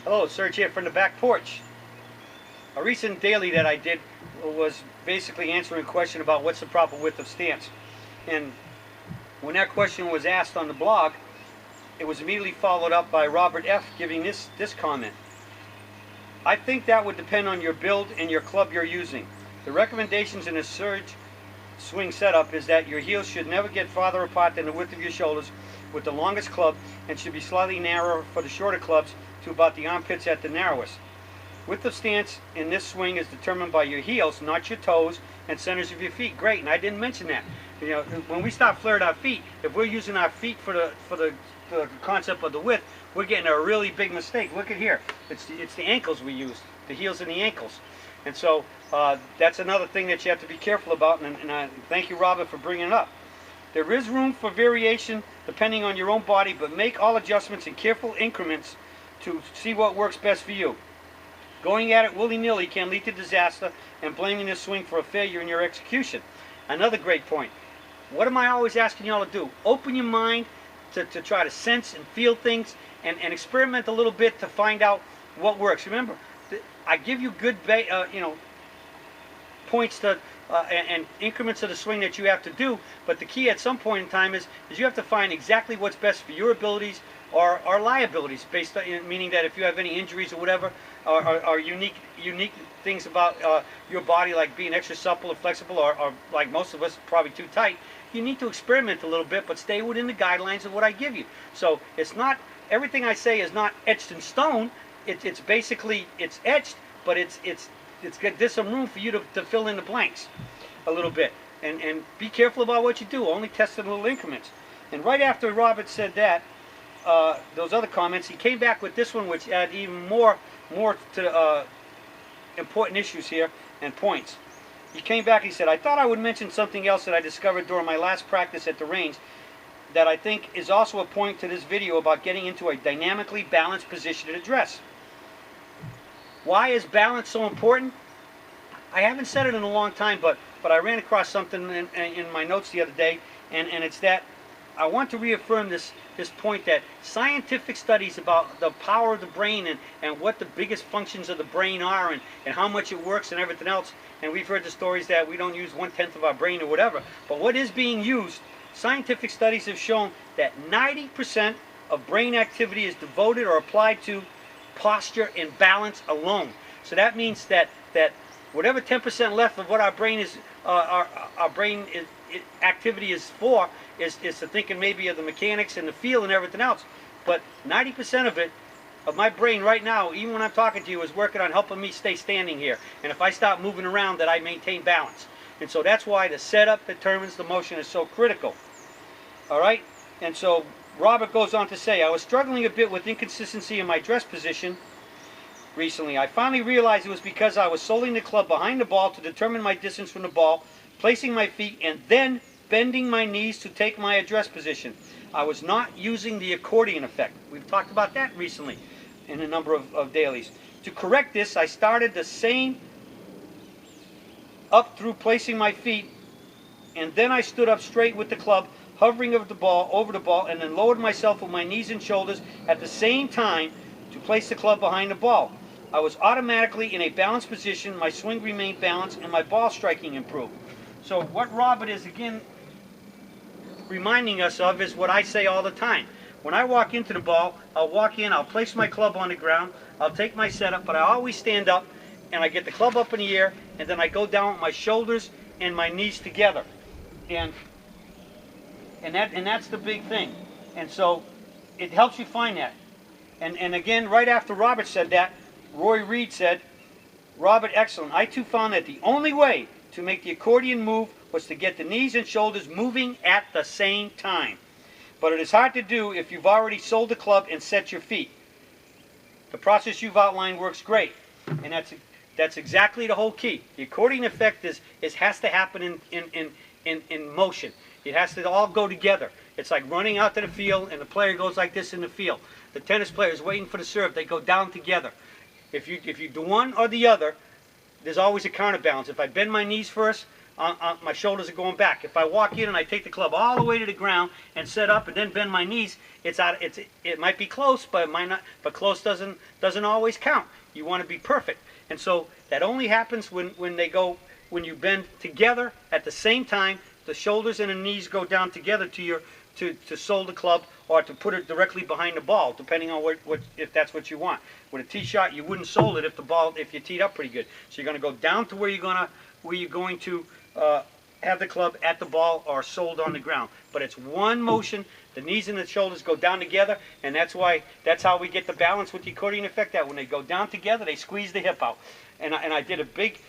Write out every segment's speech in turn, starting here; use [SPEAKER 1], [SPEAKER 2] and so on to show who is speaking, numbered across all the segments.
[SPEAKER 1] Hello, Serge here from the back porch. A recent daily that I did was basically answering a question about what's the proper width of stance. And when that question was asked on the blog, it was immediately followed up by Robert F. giving this comment. I think that would depend on your build and your club you're using. The recommendations in a Serge swing setup is that your heels should never get farther apart than the width of your shoulders with the longest club, and should be slightly narrower for the shorter clubs to about the armpits at the narrowest. Width of stance in this swing is determined by your heels, not your toes and centers of your feet. Great, and I didn't mention that. You know, when we start flaring our feet, if we're using our feet for the concept of the width, we're getting a really big mistake. Look at here. It's the ankles we use, the heels and the ankles. And so that's another thing that you have to be careful about, and I thank you, Robert, for bringing it up. There is room for variation depending on your own body, but make all adjustments in careful increments to see what works best for you. Going at it willy-nilly can lead to disaster and blaming the swing for a failure in your execution. Another great point. What am I always asking y'all to do? Open your mind to try to sense and feel things and experiment a little bit to find out what works. Remember, I give you good points to and increments of the swing that you have to do, but the key at some point in time is you have to find exactly what's best for your abilities or liabilities, based on, meaning that if you have any injuries or whatever, or unique things about your body, like being extra supple or flexible, or like most of us, probably too tight, you need to experiment a little bit, but stay within the guidelines of what I give you. So it's not, everything I say is not etched in stone. It's basically, it's etched, but there's some room for you to fill in the blanks a little bit, and be careful about what you do. Only test in little increments. And right after Robert said that, those other comments, he came back with this one, which had even more to important issues here and points. He came back, he said, I thought I would mention something else that I discovered during my last practice at the range that I think is also a point to this video about getting into a dynamically balanced position at address. Why is balance so important? I haven't said it in a long time, but I ran across something in my notes the other day, and it's that I want to reaffirm this point that scientific studies about the power of the brain and what the biggest functions of the brain are, and how much it works and everything else. And we've heard the stories that we don't use 1/10 of our brain or whatever. But what is being used, scientific studies have shown that 90% of brain activity is devoted or applied to posture and balance alone. So that means that whatever 10% left of what our brain is, activity is for, is to thinking maybe of the mechanics and the feel and everything else. But 90% of it, of my brain right now, even when I'm talking to you, is working on helping me stay standing here. And if I stop moving around, that I maintain balance. And so that's why the setup determines the motion is so critical. All right? And so Robert goes on to say, I was struggling a bit with inconsistency in my dress position recently. I finally realized it was because I was soling the club behind the ball to determine my distance from the ball, placing my feet, and then bending my knees to take my address position. I was not using the accordion effect. We've talked about that recently in a number of dailies. To correct this, I started the same up through placing my feet, and then I stood up straight with the club, hovering over the ball, and then lowered myself with my knees and shoulders at the same time to place the club behind the ball. I was automatically in a balanced position, my swing remained balanced, and my ball striking improved. So what Robert is again reminding us of is what I say all the time. When I walk into the ball, I'll walk in, I'll place my club on the ground, I'll take my setup, but I always stand up and I get the club up in the air, and then I go down with my shoulders and my knees together. And that's the big thing. And so it helps you find that. And again, right after Robert said that, Roy Reed said, Robert, excellent. I too found that the only way to make the accordion move was to get the knees and shoulders moving at the same time. But it is hard to do if you've already sold the club and set your feet. The process you've outlined works great, and that's exactly the whole key. The accordion effect has to happen in motion. It has to all go together. It's like running out to the field, and the player goes like this in the field. The tennis player is waiting for the serve. They go down together. If you do one or the other, there's always a counterbalance. If I bend my knees first, my shoulders are going back. If I walk in and I take the club all the way to the ground and set up and then bend my knees, it might be close, but it might not. But close doesn't always count. You want to be perfect, and so that only happens when you bend together at the same time. The shoulders and the knees go down together to sole the club or to put it directly behind the ball, depending on what if that's what you want. With a tee shot, you wouldn't sole it if you teed up pretty good. So you're going to go down to where you're going to have the club at the ball or soled on the ground. But it's one motion. The knees and the shoulders go down together, and that's how we get the balance with the accordion effect. That when they go down together, they squeeze the hip out. And I did a big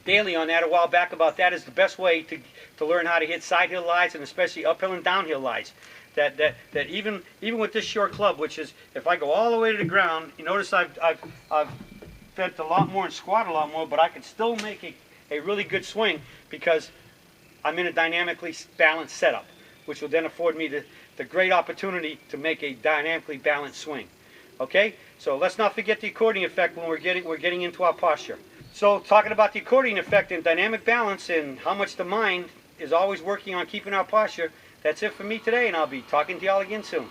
[SPEAKER 1] daily on that a while back about that is the best way to learn how to hit side hill lies and especially uphill and downhill lies. That even with this short club, which is if I go all the way to the ground, you notice I've bent a lot more and squat a lot more, but I can still make a really good swing because I'm in a dynamically balanced setup, which will then afford me the great opportunity to make a dynamically balanced swing. Okay, so let's not forget the accordion effect when we're getting into our posture. So talking about the accordion effect and dynamic balance and how much the mind is always working on keeping our posture, that's it for me today, and I'll be talking to y'all again soon.